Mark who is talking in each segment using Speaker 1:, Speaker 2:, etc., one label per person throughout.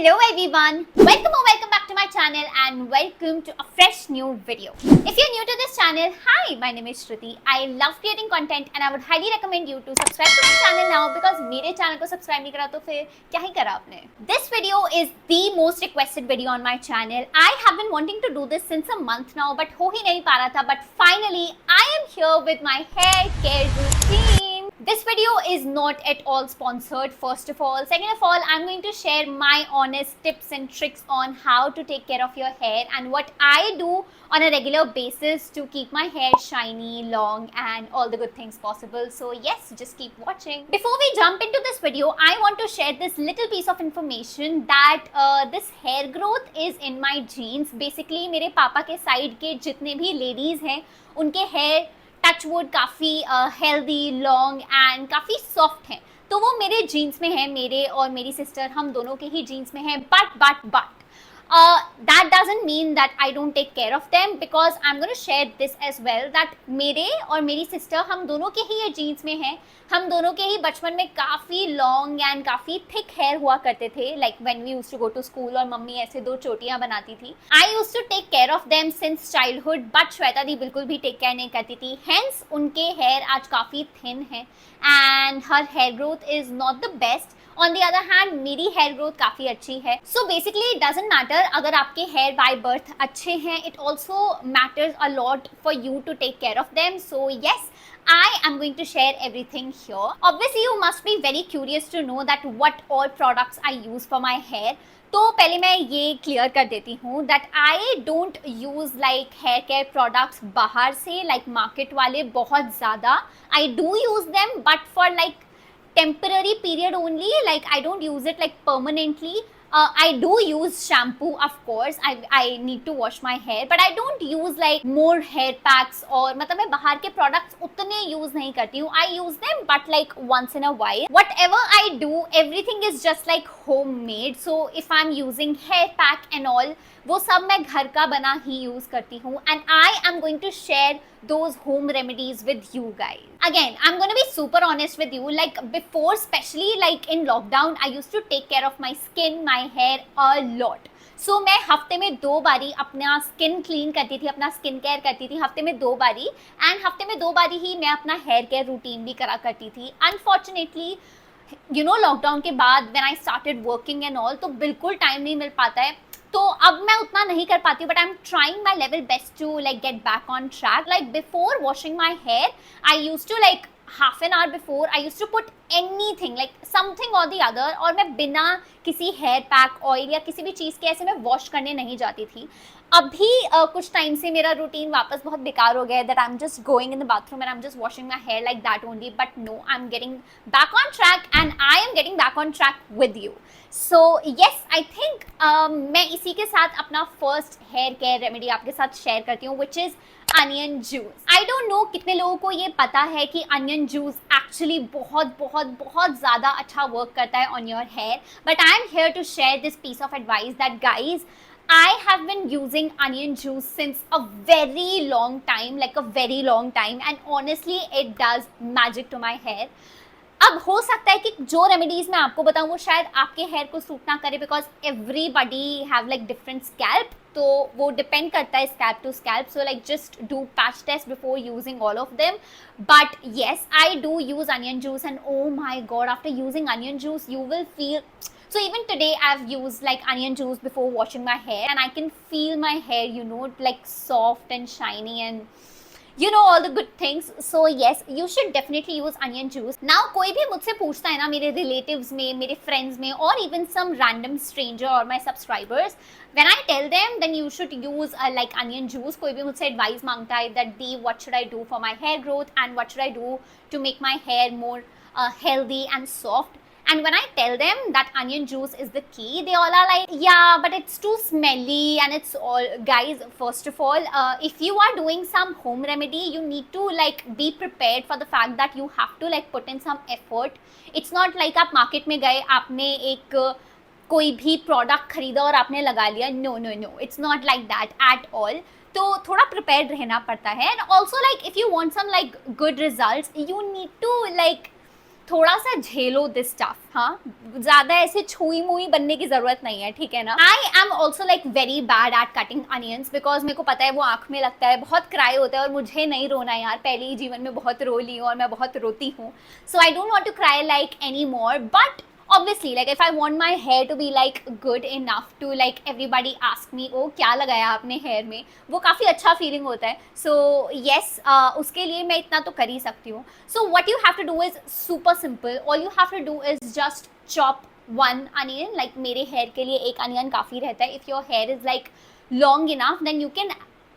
Speaker 1: Hello everyone, welcome back to my channel and welcome to a fresh new video. If you're new to this channel, hi, my name is Shruti. I love creating content and I would highly recommend you to subscribe to my channel now because मेरे channel को subscribe नहीं करा तो फिर क्या ही करा आपने? This video is the most requested video on my channel. I have been wanting to do this since a month now but हो ही नहीं पा रहा था, but finally I am here with my hair care routine. This video is not at all sponsored, first of all. Second of all, I'm going to share my honest tips and tricks on how to take care of your hair and what I do on a regular basis to keep my hair shiny, long and all the good things possible. So yes, just keep watching. Before we jump into this video, I want to share this little piece of information that this hair growth is in my genes. Basically, मेरे पापा के side के जितने भी ladies हैं, उनके hair touchwood काफ़ी healthy, long and काफ़ी सॉफ्ट हैं, तो वो मेरे जीन्स में है, मेरे और मेरी सिस्टर हम दोनों के ही जीन्स में है. But that doesn't mean that I don't take care of them because I'm going to share this as well that मेरे और मेरी सिस्टर हम दोनों के ही ये जीन्स में हैं. हम दोनों के ही बचपन में काफ़ी लॉन्ग एंड काफ़ी थिक हेयर हुआ करते थे, like when we used to go to school और मम्मी ऐसे दो चोटियाँ बनाती थी. I used to take care of them since childhood, but Shweta di बिल्कुल भी टेक केयर नहीं करती थी. हेंस उनके हेयर आज काफ़ी थिन है and her hair growth is not the best. On the other hand मेरी हेयर ग्रोथ काफ़ी अच्छी है. So basically it doesn't matter अगर आपके हेयर बाय बर्थ अच्छे हैं, it also matters a lot for you to take care of them. So yes, I am going to share everything here. Obviously, you must be very curious to know that what all products I use for my hair. तो पहले मैं ये clear कर देती हूँ that I don't use like hair care products बाहर से like market वाले बहुत ज़्यादा. I do use them but for like temporary period only. Like I don't use it like permanently. I do use shampoo, of course. I need to wash my hair, but I don't use like more hair packs और मतलब मैं बाहर के products उतने use नहीं करती हूँ. I use them, but like once in a while. Whatever I do, everything is just like homemade. So if I'm using hair pack and all, वो सब मैं घर का बना ही use करती हूँ. And I am going to share those home remedies with you guys. Again, I'm going to be super honest with you. Like before, especially like in lockdown, I used to take care of my skin, my hair a lot. So मैं हफ्ते में 2 बारी अपना skin clean करती थी, अपना skin care करती थी हफ्ते में 2 बारी. एंड हफ्ते में 2 बारी ही मैं अपना हेयर केयर रूटीन भी करा करती थी. अनफॉर्चुनेटली लॉकडाउन के बाद when I started working and all, तो बिल्कुल टाइम नहीं मिल पाता है. तो अब मैं उतना नहीं कर पाती हूँ, but I am trying my level best to like get back on track. Like before washing my hair, I use to like half an hour before I used to put anything like something or the other, और मैं बिना किसी hair pack, oil या किसी भी चीज़ के ऐसे मैं वॉश करने नहीं जाती थी. अभी कुछ टाइम से मेरा रूटीन वापस बहुत बेकार हो गया है. That I am just going in the bathroom and I am just washing my hair like that only. But no, I am getting back on track and I am getting back on track with you. So yes, I think मैं इसी के साथ अपना first hair care remedy आपके साथ share करती हूँ, which is onion juice. I don't know कितने लोगों को ये पता है कि अनियन जूस एक्चुअली बहुत बहुत बहुत ज़्यादा अच्छा वर्क करता है on your hair. But I am here to share this piece of advice that guys, I have been using onion juice since a very long time, like a very long time, and honestly it does magic to my hair. अब हो सकता है कि जो remedies मैं आपको बताऊं वो शायद आपके हेयर को सूट ना करे because everybody have like different scalp, तो वो डिपेंड करता है scalp to scalp. So like just do patch test before using all of them. But yes, I do use onion juice and oh my god, after using onion juice you will feel. So even today I've used like onion juice before washing my hair and I can feel my hair, like soft and shiny and all the good things. So yes, you should definitely use onion juice. Now कोई भी मुझसे पूछता है ना, मेरे relatives में, मेरे friends में, or even some random stranger or my subscribers, when I tell them then you should use like onion juice. कोई भी मुझसे advice मांगता है that Dee, what should I do for my hair growth and what should I do to make my hair more healthy and soft. And when I tell them that onion juice is the key, they all are like, yeah, but it's too smelly and it's all. Guys, first of all, if you are doing some home remedy, you need to like be prepared for the fact that you have to like put in some effort. It's not like आप market में गए, आपने एक कोई भी product खरीदा और आपने लगा लिया. No, it's not like that at all. तो थोड़ा prepared रहना पड़ता है. And also like if you want some like good results, you need to like थोड़ा सा झेलो दिस स्टफ, हाँ, ज्यादा ऐसे छुई मुई बनने की जरूरत नहीं है, ठीक है ना। I am also like very bad at cutting onions because मेरे को पता है वो आंख में लगता है, बहुत क्राई होता है, और मुझे नहीं रोना यार, पहले ही जीवन में बहुत रो ली हूँ और मैं बहुत रोती हूँ, so I don't want to cry like any more, but obviously like if I want my hair to be like good enough to like everybody ask me ओ क्या लगाया आपने हेयर में, वो काफ़ी अच्छा फीलिंग होता है, सो येस उसके लिए मैं इतना तो कर ही सकती हूँ. So what you have to do is super simple, all you have to do is just chop one onion, like मेरे हेयर के लिए एक अनियन काफ़ी रहता है. If your hair is like long enough then you can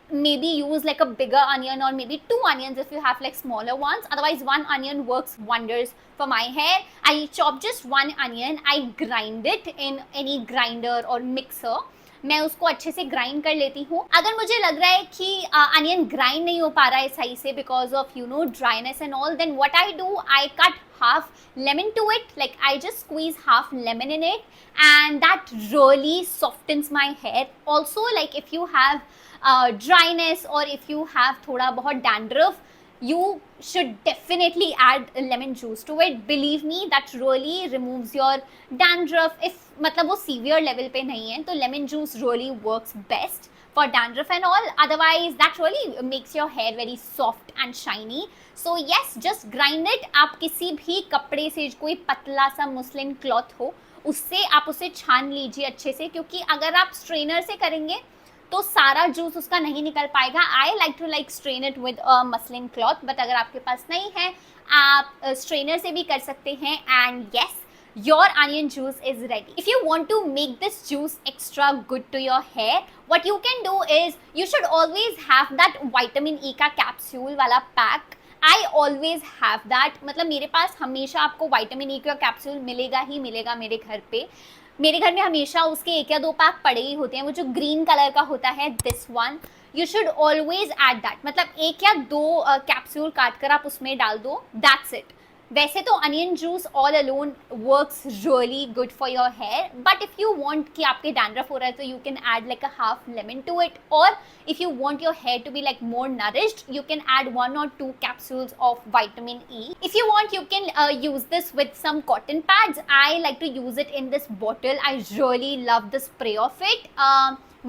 Speaker 1: maybe use like a bigger onion or maybe 2 onions if you have like smaller ones, otherwise 1 onion works wonders for my hair. I chop just 1 onion, I grind it in any grinder or mixer, मैं उसको अच्छे से grind कर लेती हूँ. अगर मुझे लग रहा है कि अनियन ग्राइंड नहीं हो पा रहा है सही से because of you know dryness and all, then what I do, I cut half lemon to it, like I just squeeze half lemon in it and that really softens my hair. Also like if you have dryness or if you have thoda bahut dandruff, you should definitely add lemon juice to it. Believe me, that really removes your dandruff. If मतलब वो severe level पे नहीं है तो lemon juice really works best for dandruff and all, otherwise that really makes your hair very soft and shiny. So yes, just grind it. आप किसी भी कपड़े से, कोई पतला सा मुस्लिन क्लॉथ हो उससे आप उसे छान लीजिए अच्छे से, क्योंकि अगर आप स्ट्रेनर से करेंगे तो सारा जूस उसका नहीं निकल पाएगा. I like to like strain it with a muslin cloth, but अगर आपके पास नहीं है आप स्ट्रेनर से भी कर सकते हैं. And yes, your onion juice is ready. If you want to make this juice extra good to your hair, what you can do is you should always have that vitamin E का capsule वाला pack. I always have that. मतलब मेरे पास हमेशा आपको vitamin E का capsule मिलेगा ही मिलेगा मेरे घर पे. मेरे घर में हमेशा उसके 1 या 2 पैक पड़े ही होते हैं. वो जो ग्रीन कलर का होता है, this one, you should always add that. मतलब 1 या 2 कैप्सूल काट कर आप उसमें डाल दो, दैट्स इट. वैसे तो onion juice all alone works really good for your hair, but if you want कि आपके डैंड्रफ हो रहा है तो you can add like a half lemon to it, और if you want your hair to be like more nourished you can add 1 or 2 capsules of vitamin E. If you want you can use this with some cotton pads. I like to use it in this bottle. I really love the spray of it.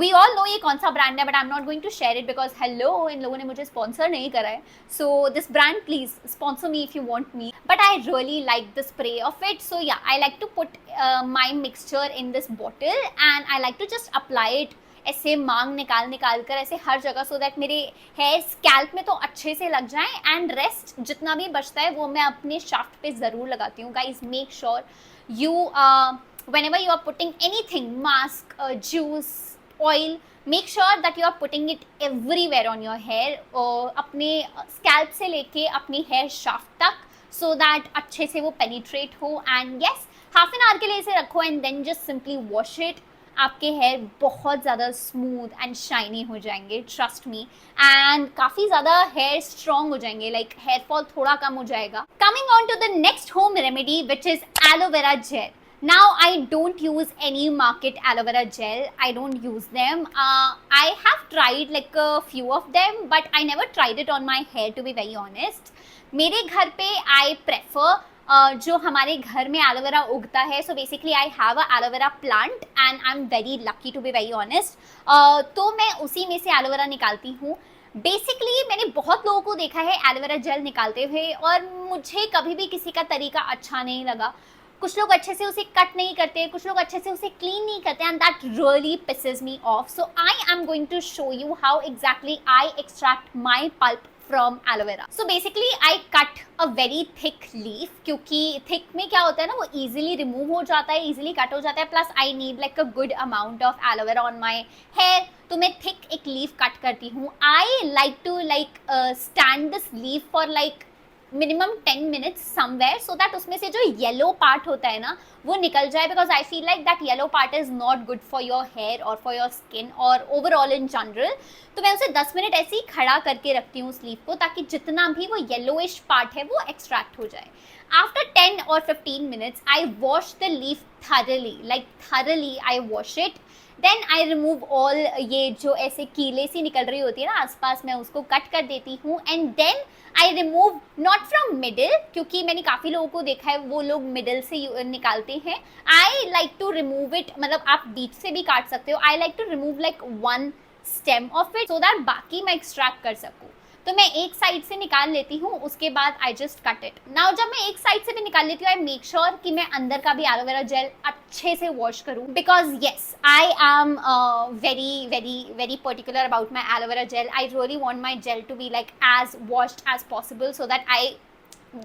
Speaker 1: We all know ये कौन सा brand है, but I am not going to share it because hello, इन लोगों ने मुझे sponsor नहीं करा है. So this brand please sponsor me if you want me, but I really like the spray of it. So yeah, I like to put my mixture in this bottle and I like to just apply it ऐसे मांग निकाल कर ऐसे हर जगह, so that मेरे hair scalp में तो अच्छे से लग जाए, एंड रेस्ट जितना भी बचता है वो मैं अपने शाफ्ट पे ज़रूर लगाती हूँ. Guys, make sure you whenever you are putting anything, mask, juice, oil, make sure that you are putting it everywhere on your hair, अपने scalp से लेके अपने hair shaft तक, so that अच्छे से वो penetrate हो. And yes, half an hour के लिए इसे रखो and then just simply wash it. आपके हेयर बहुत ज़्यादा स्मूथ एंड शाइनी हो जाएंगे, ट्रस्ट मी, एंड काफ़ी ज़्यादा हेयर स्ट्रॉन्ग हो जाएंगे, लाइक हेयर फॉल थोड़ा कम हो जाएगा. Coming on to the next home remedy which is aloe vera gel. Now I don't use any market aloe vera gel. I don't use them. I have tried like a few of them, but I never tried it on my hair to be very honest. मेरे घर पे I prefer जो हमारे घर में aloe vera उगता है. So basically I have a aloe vera plant and I am very lucky to be very honest. तो मैं उसी में से एलोवेरा निकालती हूँ. बेसिकली मैंने बहुत लोगों को देखा है एलोवेरा जेल निकालते हुए, और मुझे कभी भी किसी का तरीका अच्छा नहीं लगा. कुछ लोग अच्छे से उसे कट नहीं करते, कुछ लोग अच्छे से उसे क्लीन नहीं करते, and that really pisses me off. So I am going to show you how exactly I extract my pulp from aloe vera. So basically I cut a very thick leaf, क्योंकि thick में क्या होता है ना, वो easily remove हो जाता है, easily cut हो जाता है, plus I need like a good amount of aloe vera on my hair. तो मैं thick एक leaf cut करती हूँ. I like to stand this leaf for like minimum 10 minutes somewhere, so that उसमें से जो येलो पार्ट होता है ना वो निकल जाए, because I feel like that yellow part is not good for your hair और फॉर योर स्किन और ओवरऑल इन जनरल. तो मैं उसे 10 मिनट ऐसे ही खड़ा करके रखती हूँ स्लीव को, ताकि जितना भी वो येलोइश पार्ट है वो एक्सट्रैक्ट हो जाए. After 10 or 15 minutes, I wash the leaf thoroughly, like thoroughly I wash it. Then I remove all, ये जो ऐसे कीले सी निकल रही होती है ना आसपास, मैं उसको कट कर देती हूँ. And then I remove not from middle, क्योंकि मैंने काफ़ी लोगों को देखा है वो लोग मिडिल से निकालते हैं. I like to remove it, मतलब आप बीच से भी काट सकते हो. I like to remove like one stem of it so that बाकी मैं एक्सट्रैक्ट कर सकूँ. तो मैं एक साइड से निकाल लेती हूँ, उसके बाद I just cut it. Now जब मैं एक साइड से भी निकाल लेती हूँ, आई मेक श्योर कि मैं अंदर का भी एलोवेरा जेल अच्छे से वॉश करूँ, because yes I am very very very particular about my aloe vera gel. I really want my gel to be like as washed as possible so that I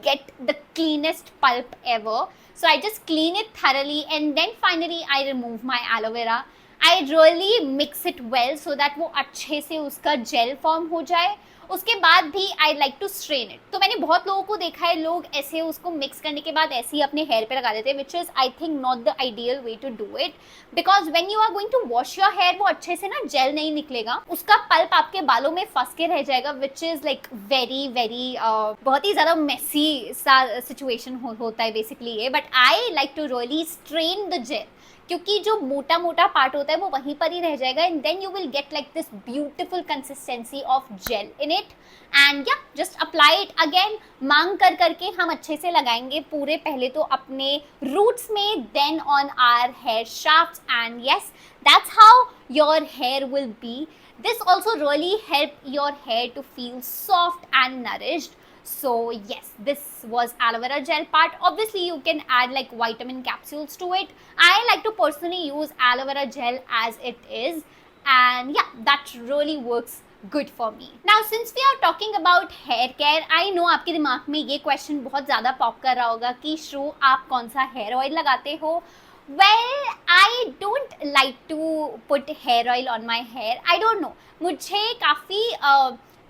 Speaker 1: get the cleanest pulp ever. So I just clean it thoroughly and then finally I remove my aloe vera. I really mix it well so that वो अच्छे से उसका jail form हो जाए. उसके बाद भी I like to strain it. तो मैंने बहुत लोगों को देखा है, लोग ऐसे उसको मिक्स करने के बाद ऐसे ही अपने हेयर पे लगा देते हैं, which is I think not the ideal way to do it, because when you are going to wash your hair वो अच्छे से ना जेल नहीं निकलेगा, उसका पल्प आपके बालों में फंस के रह जाएगा, which is like very very बहुत ही ज़्यादा मेसी सा सिचुएशन होता है बेसिकली ये. But I like to really strain the gel, क्योंकि जो मोटा मोटा पार्ट होता है वो वहीं पर ही रह जाएगा. And then you will get like this beautiful consistency of gel in it. And या जस्ट अप्लाई इट अगेन, मांग कर करके हम अच्छे से लगाएंगे पूरे, पहले तो अपने रूट्स में, then on our hair shafts. And yes, that's how your hair will be. This also really help your hair to feel soft and nourished. So yes, this was aloe vera gel part. Obviously you can add like vitamin capsules to it. I like to personally use aloe vera gel as it is, and yeah, that really works good for me. Now since we are talking about hair care, I know आपके दिमाग में ये question बहुत ज़्यादा pop कर रहा होगा कि श्रू आप कौन सा हेयर ऑयल लगाते हो. Well, I don't like to put hair oil on my hair. I don't know. मुझे काफ़ी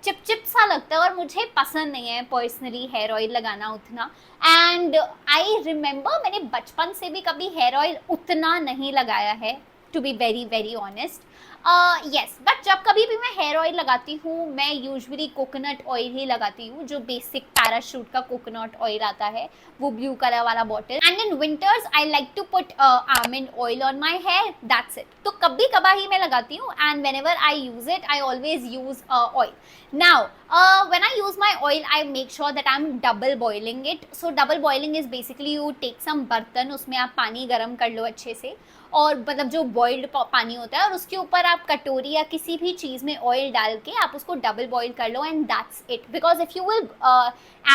Speaker 1: चिप सा लगता है और मुझे पसंद नहीं है पर्सनली हेयर ऑयल लगाना उतना. एंड आई रिमेंबर मैंने बचपन से भी कभी हेयर ऑयल उतना नहीं लगाया है, to be very very honest. Yes, but जब कभी भी मैं हेयर ऑयल लगाती हूँ मैं यूजुअली कोकोनट ऑयल ही लगाती हूँ, जो बेसिक पैराशूट का कोकोनट ऑयल आता है, वो ब्लू कलर वाला bottle. And in winters I like to put almond oil on my hair, that's it. तो कभी कभार ही मैं लगाती हूँ, and whenever I use it I always use oil. Now, when I use my oil, I make sure that I'm double boiling it. So double boiling is basically you take some बर्तन, उसमें आप पानी गर्म कर लो अच्छे से, और मतलब जो बॉइल्ड पानी होता है, और उसके ऊपर आप कटोरी या किसी भी चीज़ में ऑयल डाल के आप उसको डबल बॉईल कर लो, and that's it. Because if you will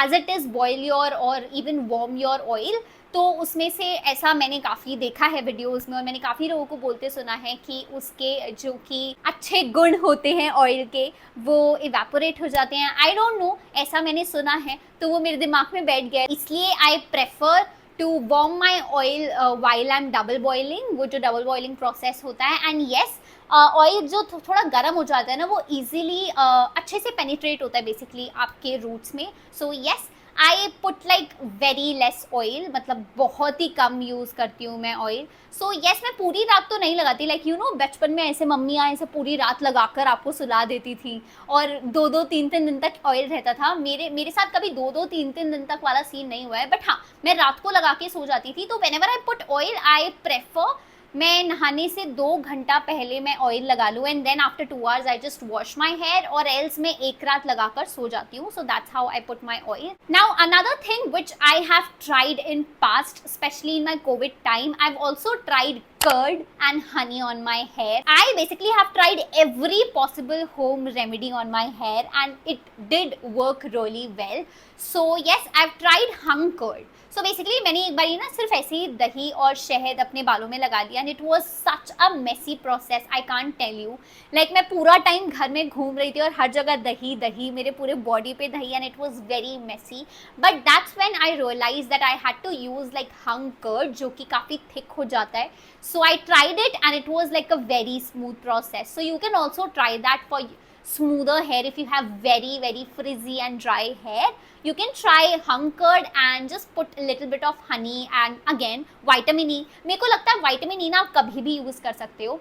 Speaker 1: as it is boil your और इवन वार्म योर ऑयल, तो उसमें से ऐसा मैंने काफ़ी देखा है वीडियोस में, और मैंने काफ़ी लोगों को बोलते सुना है कि उसके जो कि अच्छे गुण होते हैं ऑयल के, वो इवेपोरेट हो जाते हैं. आई डोंट नो, ऐसा मैंने सुना है, तो वो मेरे दिमाग में बैठ गया, इसलिए I prefer to warm my oil while I am double boiling, वो जो डबल बॉइलिंग प्रोसेस होता है. एंड येस, ऑयल जो थोड़ा गर्म हो जाता है ना, वो ईजिली अच्छे से पेनिट्रेट होता है बेसिकली आपके रूट्स में. सो yes, I put like very less oil, मतलब बहुत ही कम यूज़ करती हूँ मैं ऑयल. सो येस, मैं पूरी रात तो नहीं लगाती, लाइक यू नो बचपन में ऐसे मम्मियाँ ऐसे पूरी रात लगाकर आपको सुला देती थी, और 2-3 दिन तक ऑयल रहता था. मेरे साथ कभी 2-3 दिन तक वाला सीन नहीं हुआ है, बट हाँ, मैं रात को लगा के सो जाती थी. तो whenever I put oil, I prefer मैं नहाने से 2 घंटा पहले मैं ऑयल लगा लूँ, and then after 2 hours I just wash my hair, और एल्स मैं एक रात लगाकर सो जाती हूँ. So that's how I put my oil. Now another thing which I have tried in past, specially in my COVID time, I've also tried curd and honey on my hair. I basically have tried every possible home remedy on my hair and it did work really well. So yes, I've tried hung curd. So basically मैंने एक बारी ना सिर्फ ऐसे ही दही और शहद अपने बालों में लगा लिया, and it was such a messy process, I can't tell you. Like मैं पूरा टाइम घर में घूम रही थी और हर जगह दही दही, मेरे पूरे बॉडी पे दही, and it was very messy. But that's when I realized that I had to use like hung curd, जो कि काफ़ी thick हो जाता है. So I tried it and it was like a very smooth process. So you can also try that for smoother hair. If you have very very frizzy and dry hair, you can try hung curd and just put a little bit of honey and again vitamin E. मेरे को लगता है vitamin E ना आप कभी भी use कर सकते हो.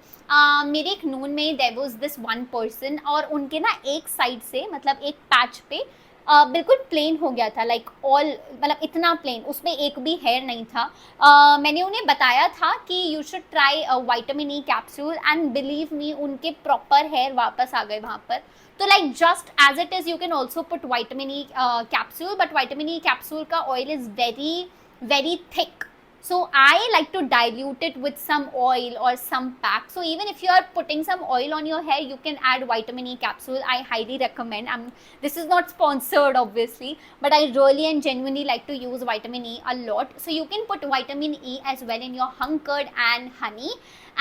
Speaker 1: मेरे एक नोन में there was this one person, और उनके ना एक साइड से, मतलब एक पैच पे बिल्कुल प्लेन हो गया था, लाइक ऑल, मतलब इतना प्लेन, उसमें एक भी हेयर नहीं था। मैंने उन्हें बताया था कि you should try vitamin E capsule, and believe me उनके प्रॉपर हेयर वापस आ गए वहाँ पर। तो like just as it is you can also put vitamin E capsule, but vitamin E capsule का oil is very very thick, so I like to dilute it with some oil or some pack. So even if you are putting some oil on your hair, you can add vitamin E capsule. I highly recommend. This is not sponsored obviously, but I really and genuinely like to use vitamin E a lot. So you can put vitamin E as well in your hung curd and honey,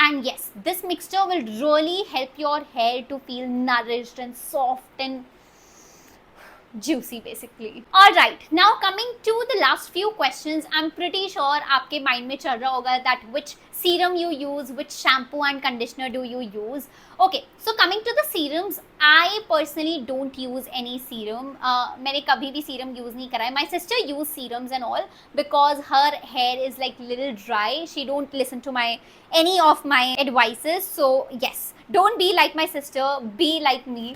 Speaker 1: and yes, this mixture will really help your hair to feel nourished and soft and juicy basically. Alright, now coming to the last few questions. I'm pretty sure आपके mind में चल रहा होगा that which serum you use, which shampoo and conditioner do you use. Okay, so coming to the serums, I personally don't use any serum. मैंने कभी भी serum use नहीं करा है. My sister use serums and all because her hair is like little dry. She don't listen to any of my advices. So yes, don't be like my sister, be like me.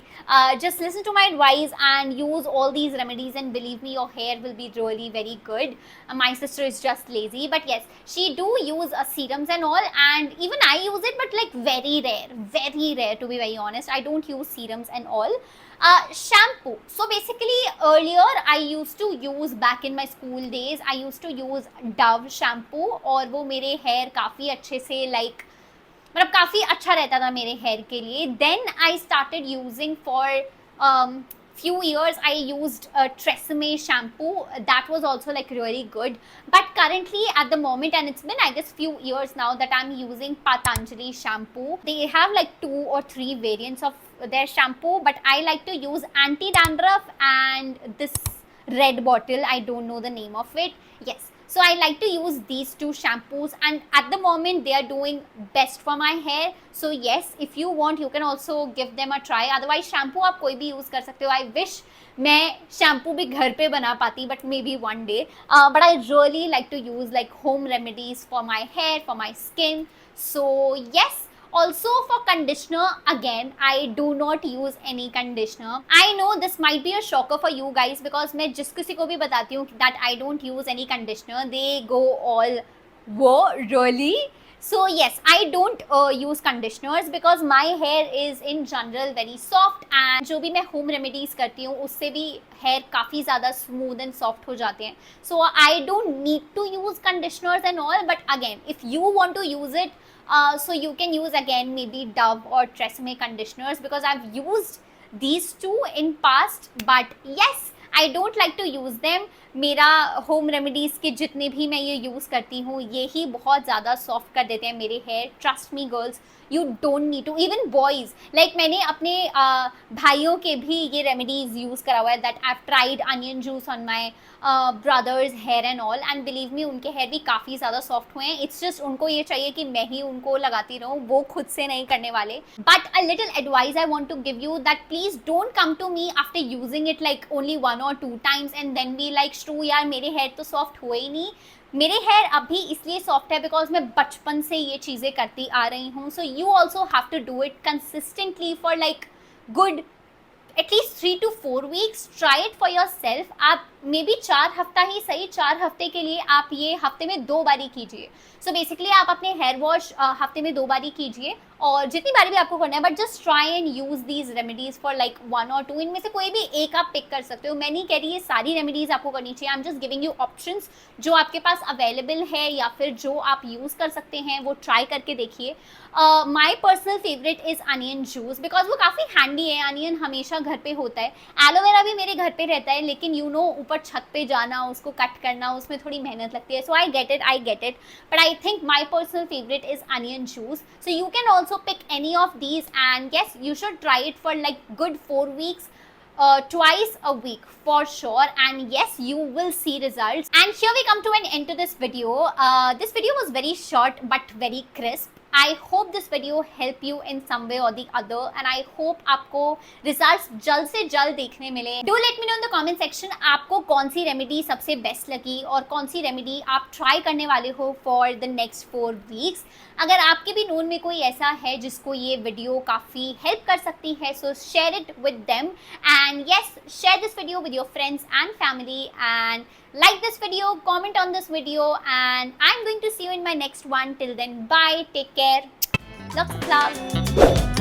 Speaker 1: Just listen to my advice and use all these remedies, and believe me, your hair will be really very good. My sister is just lazy, but yes, she do use serums and all, and even I use it, but like very rare to be very honest. I don't use serums and all. Shampoo. So basically earlier I used to use, back in my school days, I used to use Dove shampoo, और वो मेरे hair काफ़ी अच्छे से like, मतलब काफ़ी अच्छा रहता था मेरे हेयर के लिए. Then I started using for few years I used Tresemme shampoo. That was also like really good. But currently at the moment, and it's been I guess few years now that I'm using Patanjali shampoo. They have like 2 or 3 variants of their shampoo, but I like to use anti-dandruff and this red bottle. I don't know the name of it. Yes. So I like to use these 2 shampoos, and at the moment they are doing best for my hair. So yes, if you want, you can also give them a try. Otherwise shampoo आप कोई भी use कर सकते हो. I wish मैं shampoo भी घर पे बना पाती, but maybe one day. But I really like to use like home remedies for my hair, for my skin. So yes. Also for conditioner, again, I do not use any conditioner. I know this might be a shocker for you guys because मैं जिस किसी को भी बताती हूँ that I don't use any conditioner, they go all, whoa, really? So yes, I don't use conditioners because my hair is in general very soft, and जो भी मैं home remedies करती हूँ उससे भी hair काफ़ी ज़्यादा smooth and soft हो जाते हैं. So I don't need to use conditioners and all. But again, if you want to use it, so you can use again maybe Dove or Tresemme conditioners, because I've used these 2 in past. But yes, I don't like to use them. मेरा home remedies के जितने भी मैं ये use करती हूँ ये ही बहुत ज़्यादा सॉफ्ट कर देते हैं मेरे hair. Trust me girls, you don't need to. Even boys, like मैंने अपने भाइयों के भी ये रेमेडीज़ यूज़ करा हुआ है. That I have tried onion juice on my brothers hair and all, and believe me उनके हेयर भी काफ़ी ज़्यादा सॉफ्ट हुए हैं. इट्स जस्ट उनको ये चाहिए कि मैं ही उनको लगाती रहूँ, वो खुद से नहीं करने वाले. But a little advice I want to give you that please don't come to me after using it like only 1 or 2 times and then be like true यार मेरे हेयर तो सॉफ्ट हुए ही नहीं. मेरे हेयर अभी इसलिए सॉफ्ट है because मैं बचपन से ये चीज़ें करती आ रही हूँ. So you also have to do it consistently for like good at least 3 to 4 weeks. Try it for yourself. आप मे बी 4 हफ्ता ही सही, 4 हफ्ते के लिए आप ये हफ्ते में 2 बारी कीजिए. सो बेसिकली आप अपने हेयर वॉश हफ्ते में 2 बारी कीजिए, और जितनी बारी भी आपको करना है. But just try and use these remedies for like 1 or 2. इनमें से कोई भी एक आप पिक कर सकते हो. मैं नहीं कह रही ये सारी रेमेडीज आपको करनी चाहिए. आई am just giving you options जो आपके पास अवेलेबल है या फिर जो आप यूज़ कर सकते हैं, वो ट्राई करके देखिए. माई personal favourite is onion juice because वो काफ़ी हैंडी है. अनियन हमेशा घर पे होता है. एलोवेरा भी मेरे घर पे रहता है, लेकिन यू नो ऊपर छत पे जाना, उसको कट करना, उसमें थोड़ी मेहनत लगती है. So I get it. But I think my personal favourite is onion juice. So you can also pick any of these, and yes, you should try it for like good 4 weeks, twice a week for sure, and yes, you will see results. And here we come to an end to this video. This video was very short but very crisp. I hope this video help you in some way और the other and I hope आपको results जल्द से जल्द देखने मिले. Do let me know in the comment section आपको कौन सी remedy सबसे बेस्ट लगी और कौन सी रेमेडी आप ट्राई करने वाले हो फॉर द नेक्स्ट 4 वीक्स. अगर आपके भी नोन में कोई ऐसा है जिसको ये वीडियो काफ़ी हेल्प कर सकती है, सो share it with them and yes, share this video with your friends and family and like this video, comment on this video, and I'm going to see you in my next one. Till then, bye, take care, lots of love.